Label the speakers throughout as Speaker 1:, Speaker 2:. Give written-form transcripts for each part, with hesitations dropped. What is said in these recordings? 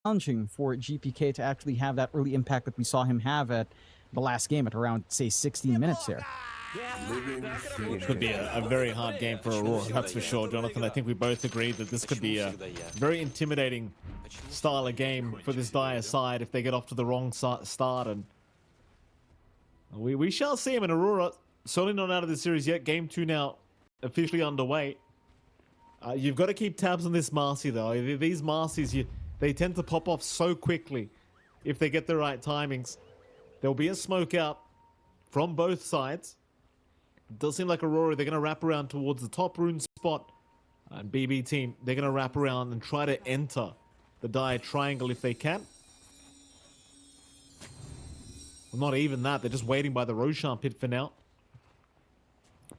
Speaker 1: challenging for GPK to actually have that early impact that we saw him have at the last game at around, say, 16 minutes there.
Speaker 2: It could be a very hard game for Aurora, that's for sure. Jonathan, I think we both agree that this could be a very intimidating style of game for this Dire side if they get off to the wrong start. And we shall see him in Aurora. Certainly not out of the series yet. Game 2 now officially underway. You've got to keep tabs on this Marcy, though. These Marcys, they tend to pop off so quickly if they get the right timings. There'll be a smoke out from both sides. It does seem like Aurora, they're going to wrap around towards the top rune spot. And BB team, they're going to wrap around and try to enter the Dire triangle if they can. Well, not even that. They're just waiting by the Roshan pit for now.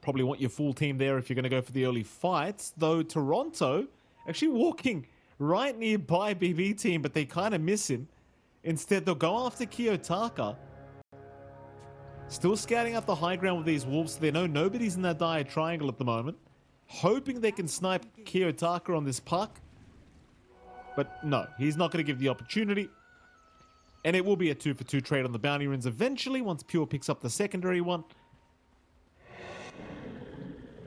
Speaker 2: Probably want your full team there if you're going to go for the early fights. Though Toronto actually walking right nearby BB team, but they kind of miss him. Instead, they'll go after Kiyotaka. Still scouting out the high ground with these wolves. So they know nobody's in that Dire triangle at the moment. Hoping they can snipe Kiyotaka on this puck. But no, he's not going to give the opportunity. And it will be a 2-for-2 trade on the bounty runes eventually once Pure picks up the secondary one.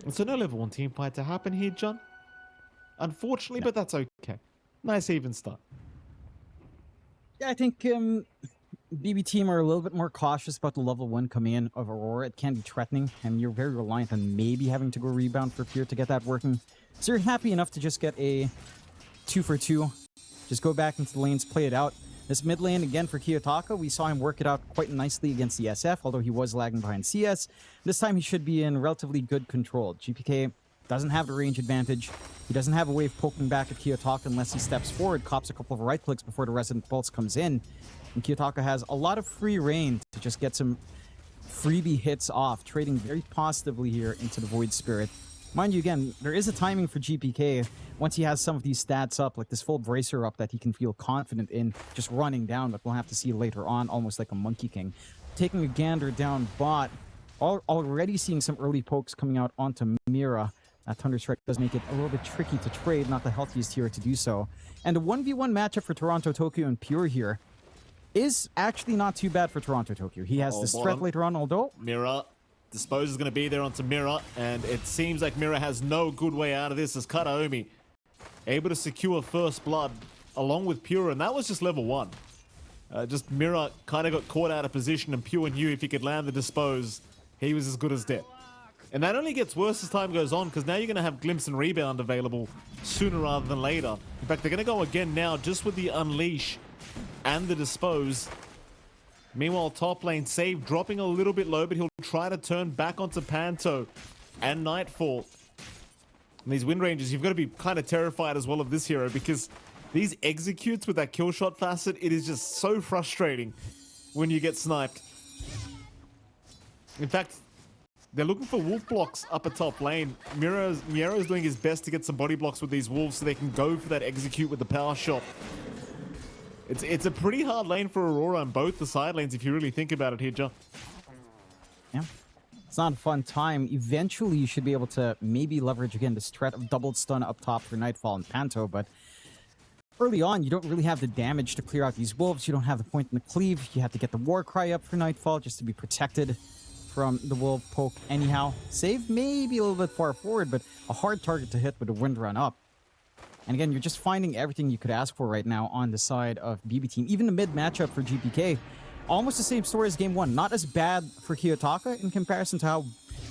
Speaker 2: And so no level 1 team fight to happen here, John. Unfortunately, but that's okay. Nice even start.
Speaker 1: Yeah, I think BB team are a little bit more cautious about the level 1 coming in of Aurora. It can be threatening, and you're very reliant on maybe having to go rebound for Pure to get that working. So you're happy enough to just get a 2-for-2. Just go back into the lanes, play it out. This mid lane, again, for Kiyotaka, we saw him work it out quite nicely against the SF, although he was lagging behind CS. This time he should be in relatively good control. GPK doesn't have the range advantage. He doesn't have a wave poking back at Kiyotaka unless he steps forward, cops a couple of right clicks before the Resident Pulse comes in. And Kiyotaka has a lot of free reign to just get some freebie hits off, trading very positively here into the Void Spirit. Mind you, again, there is a timing for GPK once he has some of these stats up, like this full bracer up that he can feel confident in just running down, but we'll have to see later on, almost like a Monkey King. Taking a gander down bot, already seeing some early pokes coming out onto Mira. That Thunder Strike does make it a little bit tricky to trade, not the healthiest here to do so. And a 1v1 matchup for Toronto, Tokyo, and Pure here is actually not too bad for Toronto, Tokyo. He has this threat later on, although...
Speaker 2: Mira. Dispose is going to be there onto Mira, and it seems like Mira has no good way out of this as Kataomi able to secure first blood along with Pure, and that was just level 1. Just Mira kind of got caught out of position, and Pure knew if he could land the dispose, he was as good as dead. And that only gets worse as time goes on, because now you're going to have Glimpse and Rebound available sooner rather than later. In fact, they're going to go again now just with the Unleash and the Dispose. Meanwhile, top lane, Save dropping a little bit low, but he'll try to turn back onto Panto and Nightfall. And these Wind Rangers, you've got to be kind of terrified as well of this hero, because these executes with that kill shot facet, it is just so frustrating when you get sniped. In fact, they're looking for wolf blocks up at top lane. Miero's doing his best to get some body blocks with these wolves so they can go for that execute with the power shot. It's a pretty hard lane for Aurora on both the side lanes if you really think about it here, John.
Speaker 1: Yeah. It's not a fun time. Eventually, you should be able to maybe leverage, again, this threat of doubled stun up top for Nightfall and Panto, but early on, you don't really have the damage to clear out these wolves. You don't have the point in the cleave. You have to get the war cry up for Nightfall just to be protected from the wolf poke anyhow. Save maybe a little bit far forward, but a hard target to hit with a wind run up. And again, you're just finding everything you could ask for right now on the side of BB Team. Even the mid matchup for GPK, almost the same story as Game 1. Not as bad for Kiyotaka in comparison to how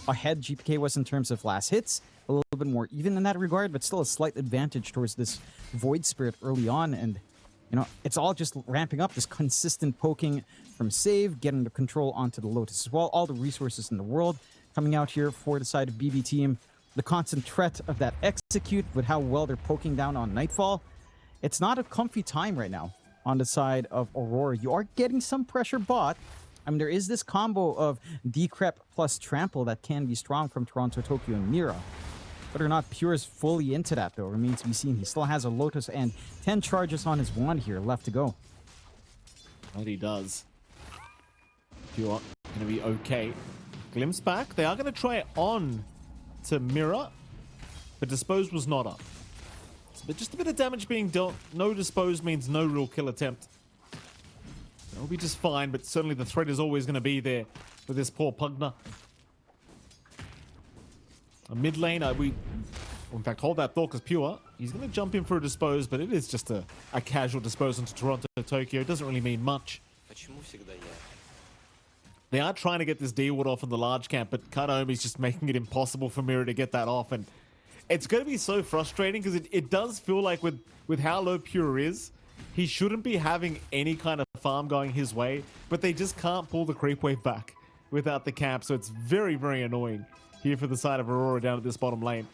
Speaker 1: ahead GPK was in terms of last hits. A little bit more even in that regard, but still a slight advantage towards this Void Spirit early on. And, you know, it's all just ramping up, this consistent poking from Save, getting the control onto the Lotus as well. All the resources in the world coming out here for the side of BB Team. The constant threat of that execute with how well they're poking down on Nightfall. It's not a comfy time right now on the side of Aurora. You are getting some pressure bot. I mean, there is this combo of Decrep plus Trample that can be strong from Toronto, Tokyo, and Mira. Whether or not Pure is fully into that, though, remains to be seen. He still has a Lotus and 10 charges on his wand here left to go.
Speaker 2: What he does. Pure going to be okay. Glimpse back. They are going to try it on to Mira, but Dispose was not up. but just a bit of damage being dealt. No dispose means no real kill attempt. It'll be just fine, but certainly the threat is always going to be there for this poor Pugner. A mid lane, we in fact hold that thought because Pure, he's going to jump in for a dispose, but it is just a casual dispose into Toronto, Tokyo. It doesn't really mean much. They are trying to get this D-Ward off in the large camp, but Kataomi's just making it impossible for Mirror to get that off, and it's going to be so frustrating because it does feel like with how low Pure is, he shouldn't be having any kind of farm going his way, but they just can't pull the creep wave back without the camp, so it's very, very annoying here for the side of Aurora down at this bottom lane.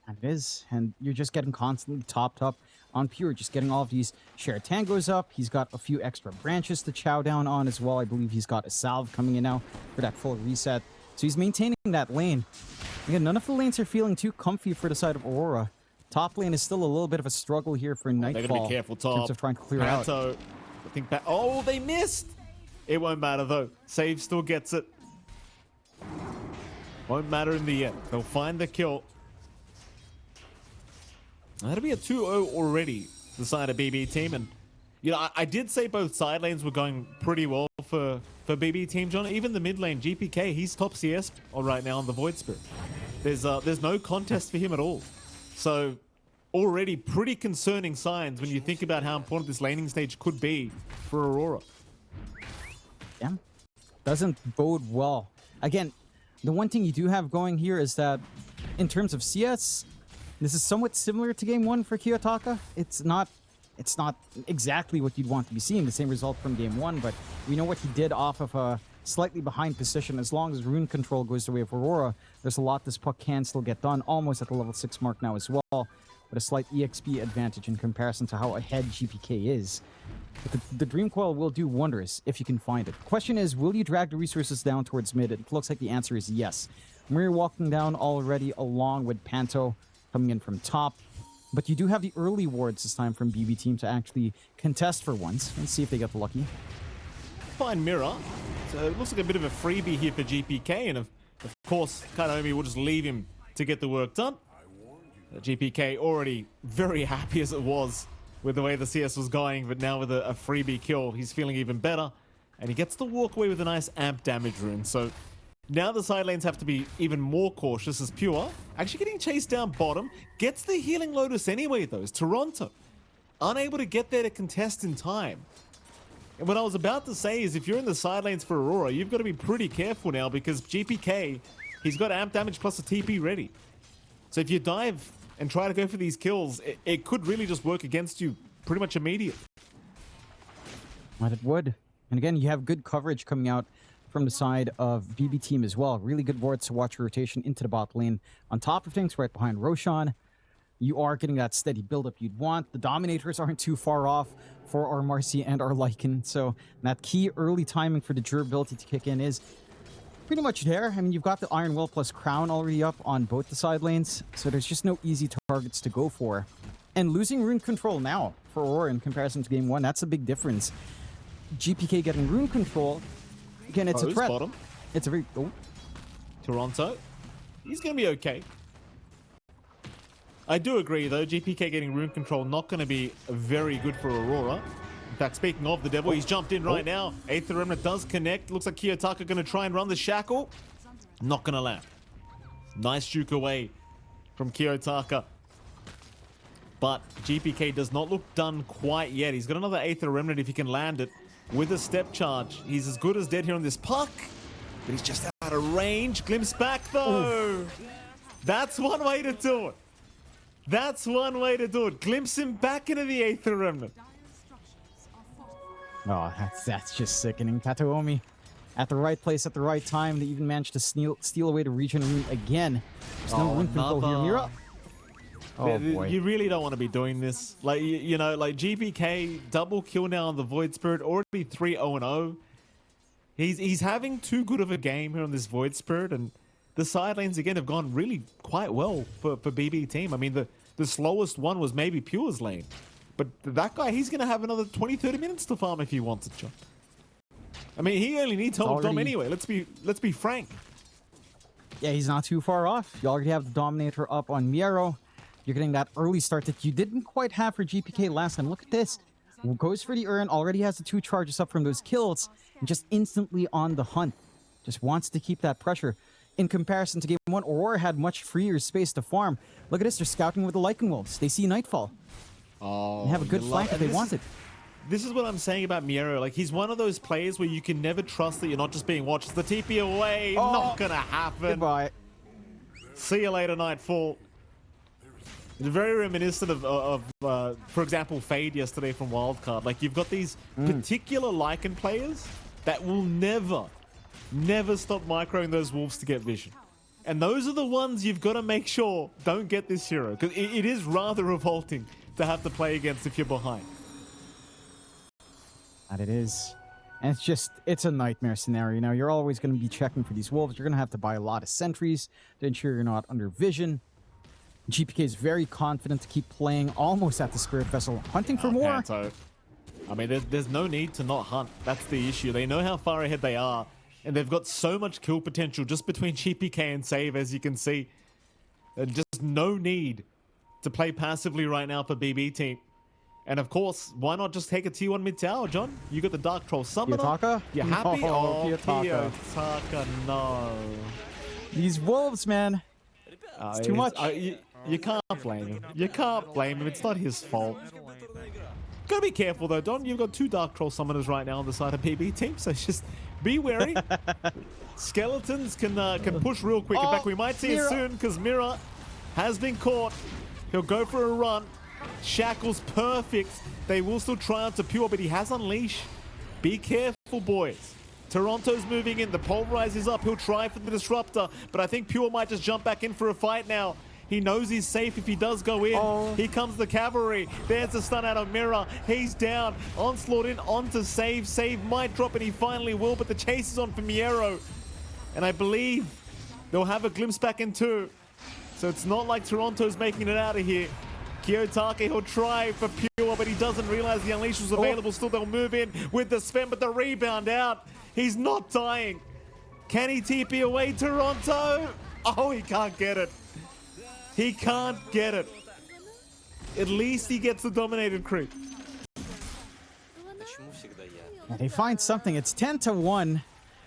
Speaker 1: And it is, and you're just getting constantly topped up on Pure, just getting all of these shared tangos up. He's got a few extra branches to chow down on as well. I believe he's got a salve coming in now for that full reset. So he's maintaining that lane. Again, none of the lanes are feeling too comfy for the side of Aurora. Top lane is still a little bit of a struggle here for Nightfall.
Speaker 2: They're going to be careful top.
Speaker 1: In terms of trying to clear out.
Speaker 2: I think that. Oh, they missed! It won't matter though. Save still gets it. Won't matter in the end. They'll find the kill. That'll be a 2-0 already, the side of BB team. And, you know, I did say both side lanes were going pretty well for BB team, John. Even the mid lane, GPK, he's top CS right now on the Void Spirit. There's no contest for him at all. So, already pretty concerning signs when you think about how important this laning stage could be for Aurora.
Speaker 1: Yeah, doesn't bode well. Again, the one thing you do have going here is that in terms of CS, this is somewhat similar to Game 1 for Kiyotaka. It's not exactly what you'd want to be seeing, the same result from Game 1, but we know what he did off of a slightly behind position. As long as rune control goes the way of Aurora, there's a lot this puck can still get done, almost at the level 6 mark now as well, but a slight EXP advantage in comparison to how ahead GPK is. But the Dream Coil will do wonders if you can find it. Question is, will you drag the resources down towards mid? It looks like the answer is yes. We're walking down already along with Panto coming in from top, but you do have the early wards this time from BB team to actually contest for once. Let's see if they get lucky.
Speaker 2: Fine mirror. So it looks like a bit of a freebie here for GPK, and of course, Kataomi will just leave him to get the work done. GPK already very happy as it was with the way the CS was going, but now with a freebie kill, he's feeling even better, and he gets to walk away with a nice amp damage rune. So now the side lanes have to be even more cautious as Pure, actually getting chased down bottom, gets the healing Lotus anyway though, is Toronto. Unable to get there to contest in time. And what I was about to say is if you're in the side lanes for Aurora, you've got to be pretty careful now because GPK, he's got amp damage plus a TP ready. So if you dive and try to go for these kills, it could really just work against you pretty much immediately.
Speaker 1: But it would. And again, you have good coverage coming out from the side of BB team as well. Really good wards to watch rotation into the bot lane. On top of things, right behind Roshan, you are getting that steady buildup you'd want. The Dominators aren't too far off for our Marcy and our Lycan. So that key early timing for the durability to kick in is pretty much there. I mean, you've got the Iron Will plus Crown already up on both the side lanes. So there's just no easy targets to go for. And losing rune control now for Aurora in comparison to Game 1, that's a big difference. GPK getting rune control. Again, it's a threat.
Speaker 2: Bottom.
Speaker 1: It's a very... Oh.
Speaker 2: Toronto. He's going to be okay. I do agree, though. GPK getting rune control not going to be very good for Aurora. In fact, speaking of the devil, he's jumped in right now. Aether Remnant does connect. Looks like Kiyotaka going to try and run the shackle. Not going to land. Nice juke away from Kiyotaka. But GPK does not look done quite yet. He's got another Aether Remnant if he can land it with a step charge. He's as good as dead here on this puck, but he's just out of range. Glimpse back though. Oof. That's one way to do it. That's one way to do it. Glimpse him back into the Aether Remnant.
Speaker 1: Oh, that's just sickening. Kataomi at the right place at the right time. They even managed to steal away the region rune again. There's no rune control here. Mira. Oh boy.
Speaker 2: You really don't want to be doing this. Like, you know, like GPK, double kill now on the Void Spirit, already 3-0-0. He's having too good of a game here on this Void Spirit, and the side lanes again have gone really quite well for BB team. I mean, the slowest one was maybe Pure's lane. But that guy, he's going to have another 20-30 minutes to farm if he wants it, John. I mean, he only needs help Dom anyway. Let's be frank.
Speaker 1: Yeah, he's not too far off. You already have the Dominator up on Miero. You're getting that early start that you didn't quite have for GPK last time. Look at this. Goes for the urn, already has the 2 charges up from those kills, and just instantly on the hunt. Just wants to keep that pressure. In comparison to Game 1, Aurora had much freer space to farm. Look at this, they're scouting with the Lycan Wolves. They see Nightfall.
Speaker 2: Oh,
Speaker 1: they have a good flank if they want it.
Speaker 2: This is what I'm saying about Miero. Like, he's one of those players where you can never trust that you're not just being watched. The TP away, not gonna happen.
Speaker 1: Goodbye.
Speaker 2: See you later, Nightfall. It's very reminiscent of for example, Fade yesterday from Wildcard. Like, you've got these particular Lycan players that will never stop microing those wolves to get vision. And those are the ones you've got to make sure don't get this hero. Because it is rather revolting to have to play against if you're behind.
Speaker 1: And it is. And it's a nightmare scenario. Now, you're always going to be checking for these wolves. You're going to have to buy a lot of sentries to ensure you're not under vision. GPK is very confident to keep playing almost at the Spirit Vessel, hunting for more.
Speaker 2: Panto. I mean, there's no need to not hunt. That's the issue. They know how far ahead they are, and they've got so much kill potential just between GPK and Save, as you can see. Just no need to play passively right now for BB team. And of course, why not just take a T1 mid tower, John? You got the Dark Troll Summoner.
Speaker 1: Kiyotaka?
Speaker 2: You happy?
Speaker 1: No,
Speaker 2: Kiyotaka, no.
Speaker 1: These wolves, man. It's too much.
Speaker 2: You can't blame him. You can't blame him. It's not his fault. Gotta be careful though, Don. You've got 2 Dark Troll Summoners right now on the side of BB team, so just be wary. Skeletons can push real quick. In fact, we might see it soon because Mira has been caught. He'll go for a run. Shackle's perfect. They will still try out to Pure, but he has Unleash. Be careful, boys. Toronto's moving in. The Pulverize is up. He'll try for the Disruptor, but I think Pure might just jump back in for a fight now. He knows he's safe if he does go in. Here comes the Cavalry. There's the stun out of Mirror. He's down. Onslaught in onto Save. Save might drop, and he finally will, but the chase is on for Miero. And I believe they'll have a glimpse back in 2. So it's not like Toronto's making it out of here. Kiyotaka, he'll try for Pure, but he doesn't realize the Unleash was available. Still, they'll move in with the Sven, but the rebound out. He's not dying. Can he TP away Toronto? Oh, he can't get it. He can't get it. At least he gets the dominated creep.
Speaker 1: They find something. It's 10-1.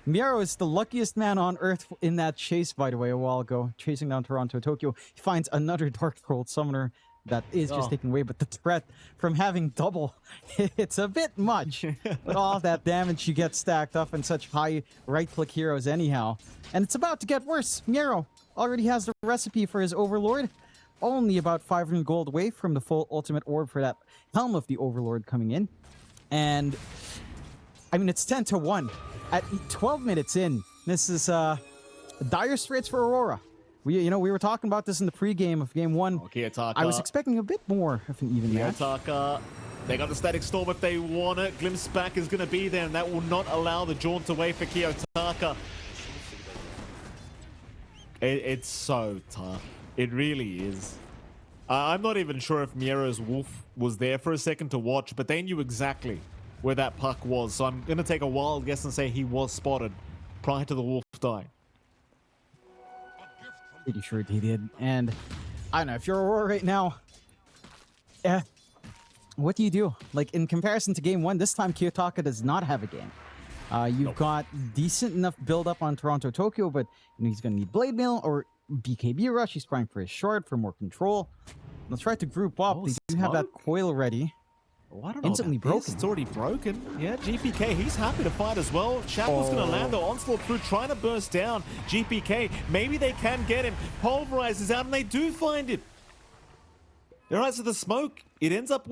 Speaker 1: Miero is the luckiest man on Earth in that chase, by the way, a while ago. Chasing down Toronto, Tokyo. He finds another Dark Troll Summoner that is just taking away, but the threat from having double, it's a bit much. With all that damage you get stacked up in such high right-click heroes anyhow. And it's about to get worse. Miero already has the recipe for his Overlord. Only about 500 gold away from the full ultimate orb for that Helm of the Overlord coming in. And, I mean, it's 10-1. At 12 minutes in, this is dire straits for Aurora. We were talking about this in the pregame of Game 1.
Speaker 2: Kiyotaka.
Speaker 1: I was expecting a bit more of an even match.
Speaker 2: Kiyotaka. They got the Static Storm if they want it. Glimpse back is going to be there, and that will not allow the jaunt away for Kiyotaka. It's so tough. It really is. I'm not even sure if Miero's Wolf was there for a second to watch, but they knew exactly where that puck was. So I'm going to take a wild guess and say he was spotted prior to the Wolf dying.
Speaker 1: Pretty sure he did. And I don't know, if you're Aurora right now, what do you do? Like, in comparison to Game 1, this time Kiyotaka does not have a game. You've got decent enough build-up on Toronto, Tokyo, but he's going to need Blade Mail or BKB Rush. He's trying for his shard for more control. Let's try to group up. They do have that coil ready.
Speaker 2: Oh, I don't know.
Speaker 1: Instantly broken.
Speaker 2: It's already broken. Yeah, GPK, he's happy to fight as well. Shackle's going to land the onslaught through, trying to burst down GPK. Maybe they can get him. Pulverize is out, and they do find it. All right, so the smoke, it ends up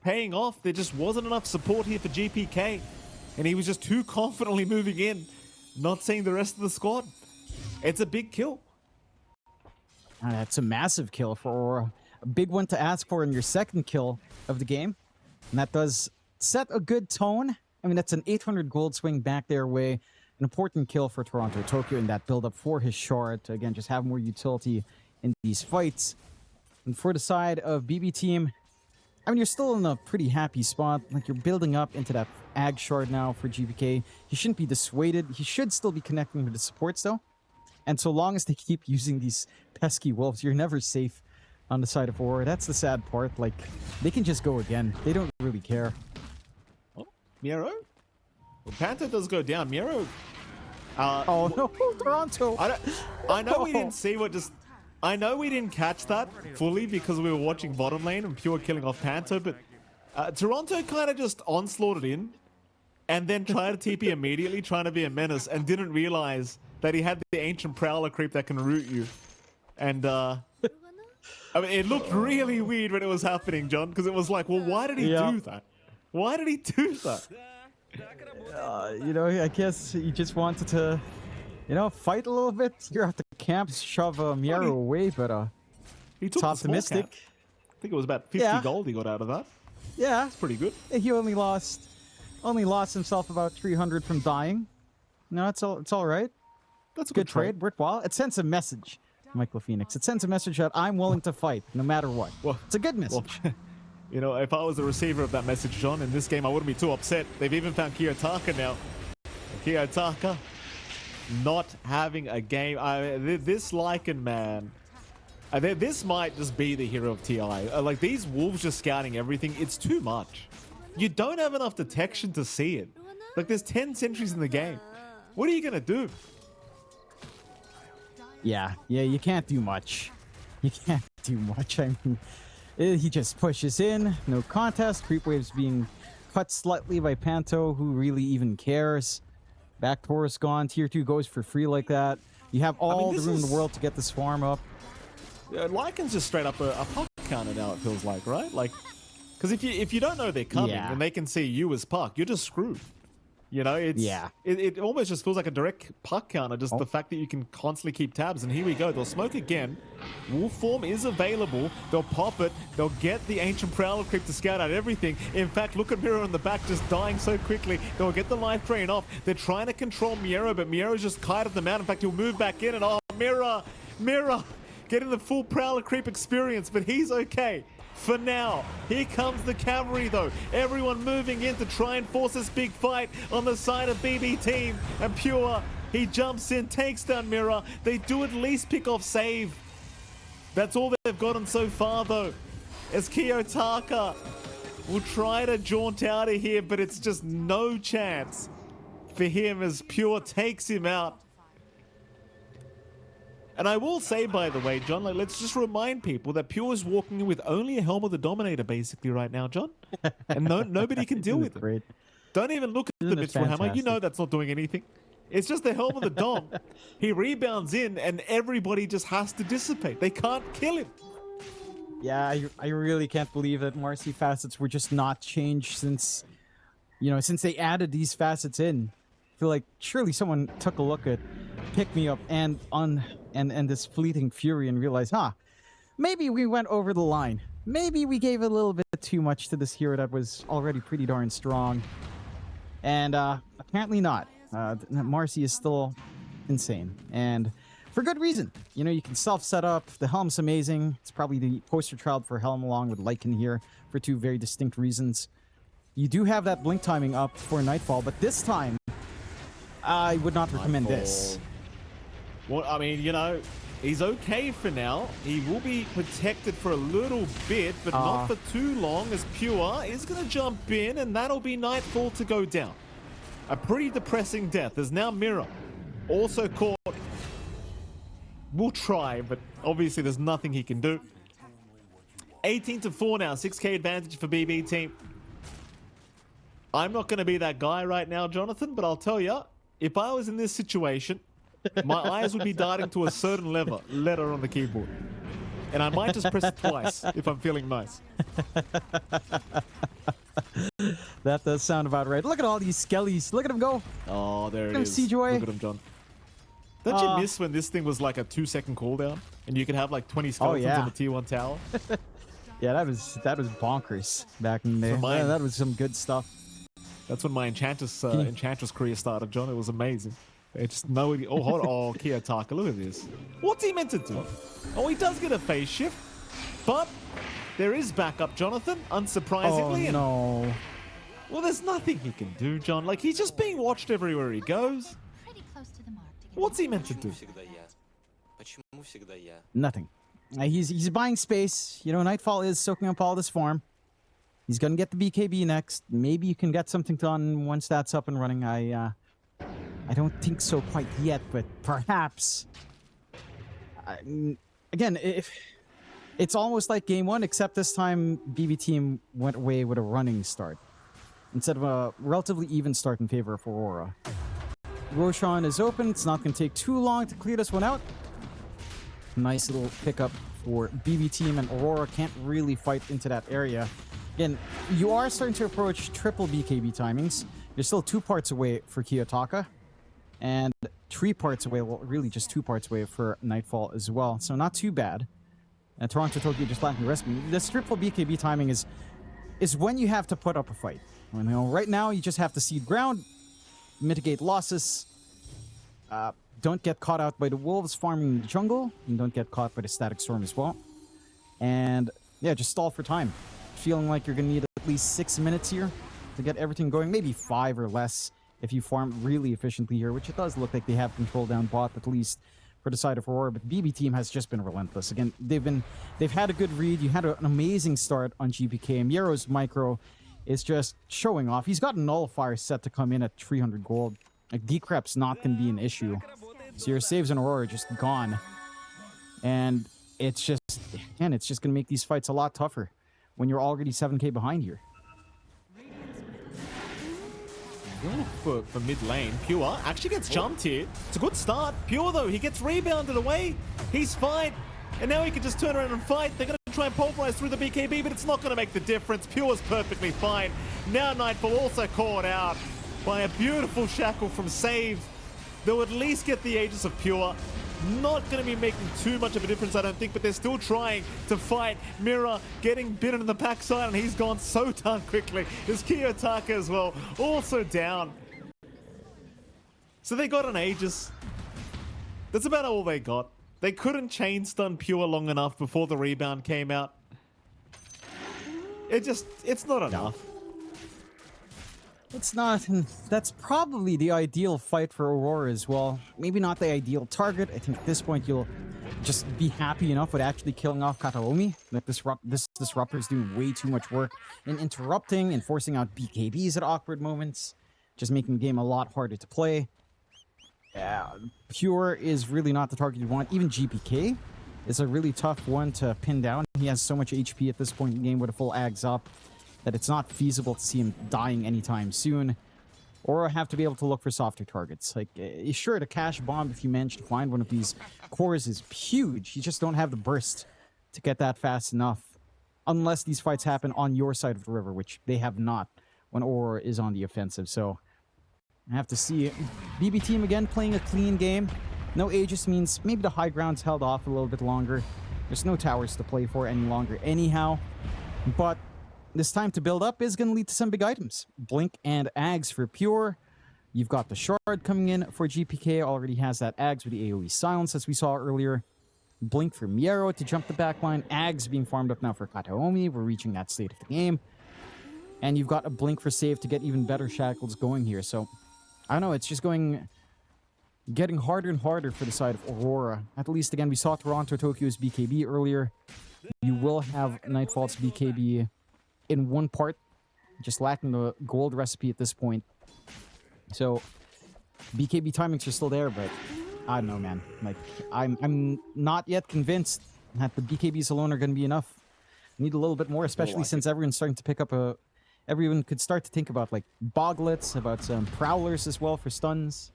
Speaker 2: paying off. There just wasn't enough support here for GPK, and he was just too confidently moving in, not seeing the rest of the squad. It's a big kill.
Speaker 1: That's a massive kill for Aurora. A big one to ask for in your second kill of the game. And that does set a good tone. I mean, that's an 800 gold swing back their way. An important kill for Toronto Tokyo in that build-up for his shard to, again, just have more utility in these fights. And for the side of BB team, I mean, you're still in a pretty happy spot. Like, you're building up into that Ag shard now for GPK. He shouldn't be dissuaded. He should still be connecting with the supports, though. And so long as they keep using these pesky wolves, you're never safe on the side of Aurora. That's the sad part. Like, they can just go again. They don't really care.
Speaker 2: Oh, Miro? Well, Panther does go down. Miro...
Speaker 1: oh, no, Toronto!
Speaker 2: I know we didn't see what just... I know we didn't catch that fully because we were watching bottom lane and Pure killing off Panto, but Toronto kind of just onslaughted in and then tried to TP immediately, trying to be a menace, and didn't realize that he had the ancient Prowler creep that can root you. And, I mean, it looked really weird when it was happening, John, because it was like, well, why did he do that? Why did he do that?
Speaker 1: You know, I guess he just wanted to, you know, fight a little bit. You're at the camp, shove Miero away, but
Speaker 2: he took
Speaker 1: it's optimistic.
Speaker 2: I think it was about 50 gold he got out of that.
Speaker 1: Yeah,
Speaker 2: it's pretty good.
Speaker 1: He only lost himself about 300 from dying. No, it's all right.
Speaker 2: That's a
Speaker 1: good trade. Worthwhile. It sends a message, Michael Phoenix. It sends a message that I'm willing to fight no matter what. Well, it's a good message.
Speaker 2: Well, you know, if I was the receiver of that message, John, in this game, I wouldn't be too upset. They've even found Kiyotaka now. Kiyotaka not having a game. This Lycan, man. This might just be the hero of TI. Like, these wolves just scouting everything. It's too much. You don't have enough detection to see it. Like, there's 10 sentries in the game. What are you going to do?
Speaker 1: Yeah, you can't do much. You can't do much. I mean, he just pushes in, no contest. Creep waves being cut slightly by Panto, who really even cares. Back Taurus gone. Tier 2 goes for free like that. You have all the room in the world to get the swarm up.
Speaker 2: Lycan's just straight up a puck counter now, it feels like, right? Like, because if you don't know they're coming and they can see you as puck, you're just screwed. You know, it almost just feels like a direct puck counter, just the fact that you can constantly keep tabs. And here we go. They'll smoke again. Wolf form is available. They'll pop it. They'll get the Ancient Prowler creep to scout out everything. In fact, look at Miro in the back just dying so quickly. They'll get the life drain off. They're trying to control Miero, but Miero's just kited them out. In fact, he'll move back in and Mira getting the full Prowler creep experience, but he's okay. For now, here comes the cavalry though. Everyone moving in to try and force this big fight on the side of BB team. And Pure, he jumps in, takes down Mira. They do at least pick off save. That's all they've gotten so far though. As Kiyotaka will try to jaunt out of here, but it's just no chance for him as Pure takes him out. And I will say, by the way, John, like, let's just remind people that Pure is walking in with only a Helm of the Dominator, basically, right now, John. And nobody can deal with it. Don't even look at the Mithril Hammer. You know that's not doing anything. It's just the Helm of the Dom. He rebounds in, and everybody just has to dissipate. They can't kill him.
Speaker 1: Yeah, I really can't believe that Marcy facets were just not changed since, you know, since they added these facets in. I feel like surely someone took a look at Pick Me Up and this Fleeting Fury and realized, maybe we went over the line. Maybe we gave a little bit too much to this hero that was already pretty darn strong. And apparently not. Marcy is still insane. And for good reason. You know, you can self-set up. The Helm's amazing. It's probably the poster child for Helm along with Lycan here for two very distinct reasons. You do have that blink timing up for Nightfall, but this time, I would not recommend this.
Speaker 2: Well, I mean, you know, he's okay for now. He will be protected for a little bit, but not for too long, as Pure is going to jump in, and that'll be Nightfall to go down. A pretty depressing death. There's now Mira, also caught. We'll try, but obviously there's nothing he can do. 18-4 now, 6k advantage for BB team. I'm not going to be that guy right now, Jonathan, but I'll tell you, if I was in this situation, my eyes would be darting to a certain letter on the keyboard. And I might just press it twice if I'm feeling nice.
Speaker 1: That does sound about right. Look at all these skellies. Look at them go.
Speaker 2: Oh, there it is.
Speaker 1: C-Joy.
Speaker 2: Look at him, John. Don't you miss when this thing was like a 2-second cooldown? And you could have like 20 skeletons on the tier 1 tower?
Speaker 1: Yeah, that was bonkers back in the day. That was some good stuff.
Speaker 2: That's when my Enchantress career started, John. It was amazing. It's no... Oh, hold on. Oh, Kiyotaka, look at this. What's he meant to do? Oh, he does get a phase shift. But there is backup, Jonathan, unsurprisingly.
Speaker 1: Oh, no.
Speaker 2: Well, there's nothing he can do, John. Like, he's just being watched everywhere he goes. What's he meant to do?
Speaker 1: Nothing. He's buying space. You know, Nightfall is soaking up all this farm. He's gonna get the BKB next. Maybe you can get something done once that's up and running. I don't think so quite yet, but perhaps. Again, if it's almost like game one, except this time BB team went away with a running start instead of a relatively even start in favor of Aurora. Roshan is open. It's not going to take too long to clear this one out. Nice little pickup for BB team, and Aurora can't really fight into that area. Again, you are starting to approach triple BKB timings. You're still 2 parts away for Kiyotaka, and 3 parts away, well, really just 2 parts away for Nightfall as well. So not too bad. And Toronto Tokyo just lacking the recipe. This triple BKB timing is when you have to put up a fight. You know, right now, you just have to cede ground, mitigate losses, don't get caught out by the wolves farming the jungle, and don't get caught by the static storm as well. And yeah, just stall for time. Feeling like you're going to need at least 6 minutes here to get everything going, maybe 5 or less if you farm really efficiently here, which it does look like they have control down bot, at least for the side of Aurora. But BB team has just been relentless. Again, they've had a good read. You had an amazing start on GPK. Miero's micro is just showing off. He's got a nullifier set to come in at 300 gold. Like, decrep's not going to be an issue. So your saves on Aurora are just gone. And it's just, again, it's just going to make these fights a lot tougher when you're already 7k behind here.
Speaker 2: For mid lane, Pure actually gets jumped here. It's a good start. Pure, though, he gets rebounded away. He's fine. And now he can just turn around and fight. They're going to try and pulverize through the BKB, but it's not going to make the difference. Pure's perfectly fine. Now Nightfall also caught out by a beautiful shackle from Save. They'll at least get the Aegis of Pure. Not going to be making too much of a difference, I don't think, but they're still trying to fight. Mira getting bitten in the backside, and he's gone so darn quickly. There's Kiyotaka as well, also down. So they got an Aegis. That's about all they got. They couldn't chain stun Pure long enough before the rebound came out. It's not enough.
Speaker 1: It's not, and that's probably the ideal fight for Aurora as well. Maybe not the ideal target. I think at this point you'll just be happy enough with actually killing off Kataomi. Like this disruptor is doing way too much work in interrupting and forcing out BKBs at awkward moments, just making the game a lot harder to play. Pure is really not the target you want. Even GPK is a really tough one to pin down. He has so much HP at this point in the game with a full Ags up that it's not feasible to see him dying anytime soon, or have to be able to look for softer targets. Like, sure, the cash bomb, if you manage to find one of these cores, is huge. You just don't have the burst to get that fast enough, unless these fights happen on your side of the river, which they have not when Aurora is on the offensive. So I have to see BB team again playing a clean game. No Aegis means maybe the high ground's held off a little bit longer. There's no towers to play for any longer anyhow, but this time to build up is going to lead to some big items. Blink and Ags for Pure. You've got the Shard coming in for GPK. Already has that Ags with the AoE Silence, as we saw earlier. Blink for Miero to jump the backline. Ags being farmed up now for Kataomi. We're reaching that state of the game. And you've got a Blink for Save to get even better shackles going here. So, I don't know. It's just getting harder and harder for the side of Aurora. At least, again, we saw Toronto Tokyo's BKB earlier. You will have Nightfall's BKB in 1 part, just lacking the gold recipe at this point. So BKB timings are still there, but I don't know, man. Like, I'm not yet convinced that the BKBs alone are going to be enough. Need a little bit more, especially since everyone's starting to pick up everyone could start to think about like boglets, about some prowlers as well for stuns.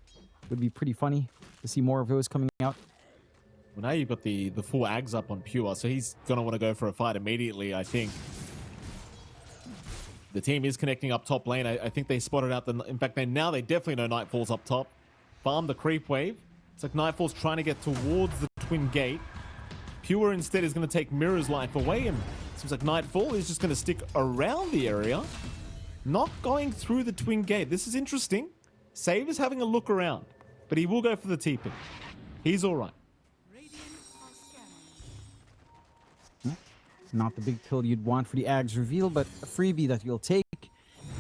Speaker 1: Would be pretty funny to see more of those coming out.
Speaker 2: Well, now you've got the full Ags up on Pure, so he's going to want to go for a fight immediately, I think. The team is connecting up top lane. I think they spotted out in fact, they definitely know Nightfall's up top. Farm the creep wave. It's like Nightfall's trying to get towards the twin gate. Pure instead is going to take Mirror's life away, and it seems like Nightfall is just going to stick around the area, not going through the twin gate. This is interesting. Save is having a look around, but he will go for the TP. He's all right.
Speaker 1: Not the big kill you'd want for the Ags reveal, but a freebie that you'll take.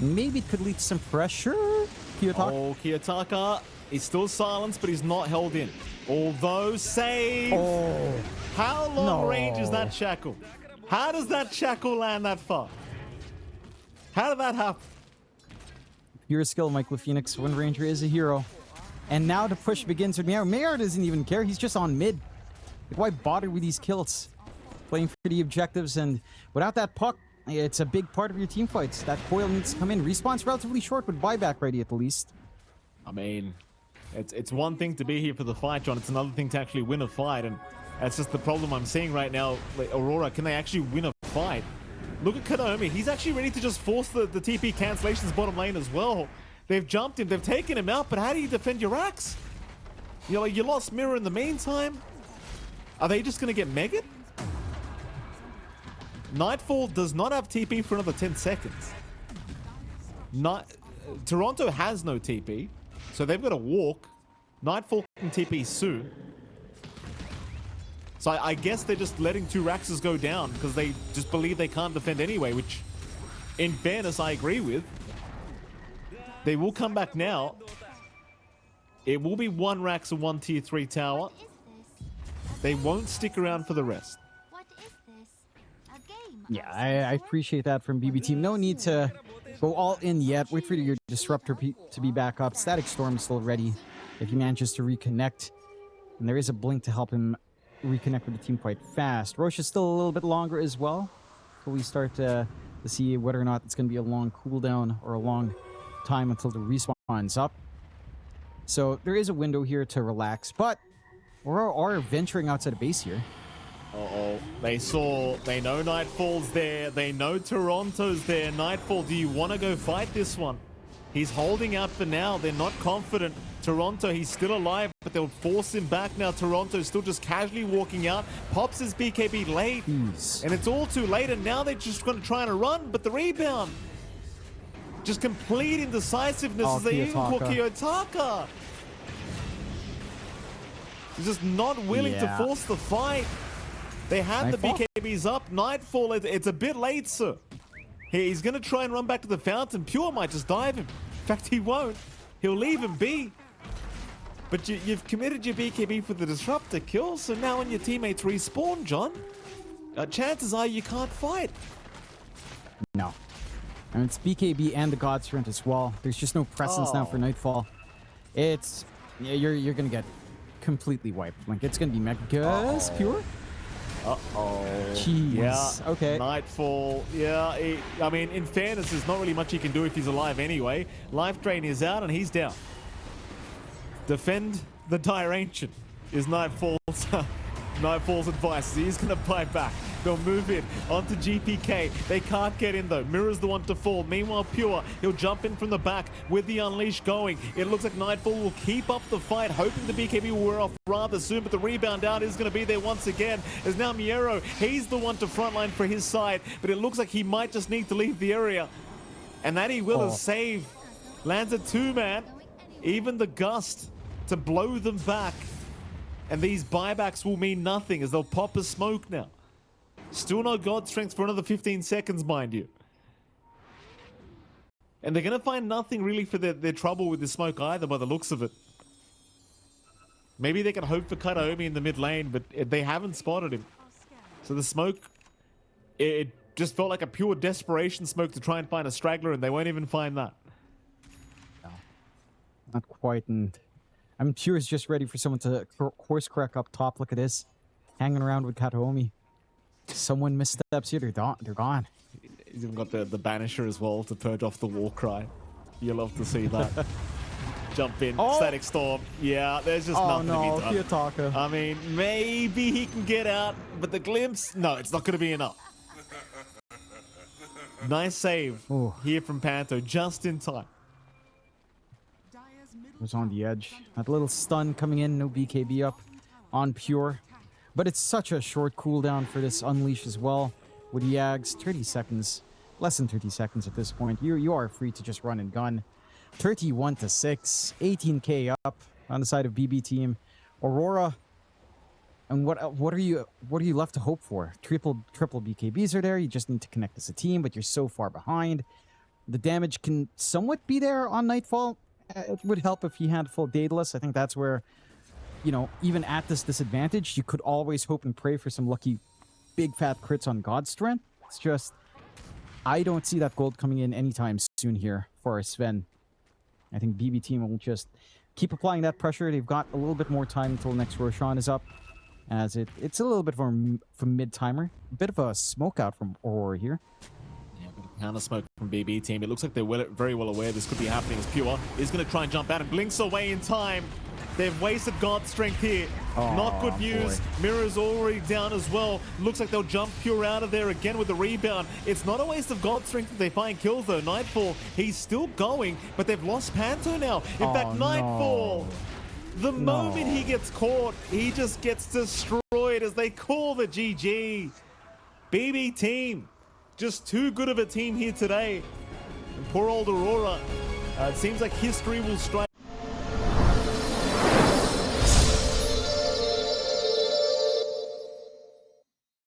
Speaker 1: Maybe it could lead to some pressure. Kiyotaka.
Speaker 2: Oh, Kiyotaka is still silenced, but he's not held in. Although Save How long range is that
Speaker 1: No.
Speaker 2: shackle? How does that shackle land that far? How did that happen?
Speaker 1: Pure skill, Michael Phoenix. Wind Ranger is a hero. And now the push begins with Mayor. Mayor doesn't even care. He's just on mid. Like, why bother with these kills? Playing for the objectives, and without that puck, it's a big part of your team fights. That coil needs to come in. Respawn's relatively short, but buyback ready at the least.
Speaker 2: I mean, it's one thing to be here for the fight, John. It's another thing to actually win a fight, and that's just the problem I'm seeing right now. Like, Aurora, can they actually win a fight? Look at Kanomi. He's actually ready to just force the TP cancellations bottom lane as well. They've jumped him. They've taken him out, but how do you defend your axe? You know, like, you lost Mirror in the meantime. Are they just going to get megged? Nightfall does not have TP for another 10 seconds. Toronto has no TP, so they've got to walk. Nightfall can TP soon. So I guess they're just letting two Raxes go down because they just believe they can't defend anyway, which, in fairness, I agree with. They will come back now. It will be one Rax and one tier 3 tower. They won't stick around for the rest.
Speaker 3: What is this? A game?
Speaker 1: Yeah, I appreciate that from BB Team. No need to go all in yet. Wait for your Disruptor to be back up. Static Storm is still ready if he manages to reconnect. And there is a blink to help him reconnect with the team quite fast. Roche is still a little bit longer as well. So we start to see whether or not it's going to be a long cooldown or a long time until the respawn's up. So there is a window here to relax, but we're venturing outside of base here.
Speaker 2: Uh-oh. They know Nightfall's there. They know Toronto's there. Nightfall, do you want to go fight this one? He's holding out for now. They're not confident. Toronto, he's still alive, but they'll force him back now. Toronto's still just casually walking out. Pops his BKB late.
Speaker 1: Jeez.
Speaker 2: And it's all too late, and now they're just going to try and run, but the rebound. Just complete indecisiveness as they even call Kiyotaka. He's just not willing to force the fight. They had
Speaker 1: Nightfall?
Speaker 2: the BKBs up. Nightfall, it's a bit late, sir. He's going to try and run back to the fountain. Pure might just dive him. In fact, he won't. He'll leave him be. But you've committed your BKB for the Disruptor kill, so now when your teammates respawn, John, chances are you can't fight.
Speaker 1: No. And it's BKB and the God Strength as well. There's just no presence now for Nightfall. It's... Yeah, you're going to get completely wiped. Like, it's going to be Megas Pure.
Speaker 2: Uh-oh.
Speaker 1: Jeez.
Speaker 2: Yeah.
Speaker 1: Okay.
Speaker 2: Nightfall. Yeah. I mean, in fairness, there's not really much he can do if he's alive anyway. Life Drain is out and he's down. Defend the Dire Ancient is Nightfall's advice. He's going to fight back. They'll move in onto GPK. They can't get in though. Mirror's the one to fall. Meanwhile, Pure, he'll jump in from the back with the Unleash going. It looks like Nightfall will keep up the fight, hoping the BKB will wear off rather soon, but the rebound out is going to be there once again. As now Miero, he's the one to frontline for his side, but it looks like he might just need to leave the area. And that he will as save. Lands a 2-man. Even the gust to blow them back. And these buybacks will mean nothing as they'll pop a smoke now. Still no God Strength for another 15 seconds, mind you. And they're going to find nothing really for their trouble with the smoke either by the looks of it. Maybe they can hope for Kataomi in the mid lane, but they haven't spotted him. So the smoke, it just felt like a pure desperation smoke to try and find a straggler, and they won't even find that.
Speaker 1: No. Not quite, and I'm sure it's just ready for someone to course correct up top. Look at this. Hanging around with Kataomi. Someone missteps here, they're gone.
Speaker 2: He's even got the Banisher as well to purge off the war cry. You'll love to see that. Jump in, Static Storm. Yeah, there's just nothing to be done.
Speaker 1: Kiyotaka.
Speaker 2: I mean, maybe he can get out, but the glimpse, no, it's not going to be enough. Nice save here from Panto, just in time.
Speaker 1: Was on the edge. That little stun coming in, no BKB up on Pure. But it's such a short cooldown for this Unleash as well. With Yags, 30 seconds. Less than 30 seconds at this point. You are free to just run and gun. 31-6. 18k up on the side of BB team. Aurora. And what are you left to hope for? Triple BKBs are there. You just need to connect as a team, but you're so far behind. The damage can somewhat be there on Nightfall. It would help if he had full Daedalus. I think that's where you know, even at this disadvantage, you could always hope and pray for some lucky big fat crits on God Strength. It's just, I don't see that gold coming in anytime soon here for Sven. I think BB team will just keep applying that pressure. They've got a little bit more time until next Roshan is up, as it's a little bit from mid-timer. A bit of a smoke out from Aurora here.
Speaker 2: Yeah, a bit of counter smoke from BB team. It looks like they're very well aware this could be happening, as Pure is going to try and jump out and blinks away in time. They've wasted God's Strength here. Not good news.
Speaker 1: Boy.
Speaker 2: Mirror's already down as well. Looks like they'll jump Pure out of there again with the rebound. It's not a waste of God's Strength if they find kills though. Nightfall, he's still going, but they've lost Panto now. In fact, Nightfall, the moment he gets caught, he just gets destroyed as they call the GG. BB team, just too good of a team here today. And poor old Aurora, it seems like history will strike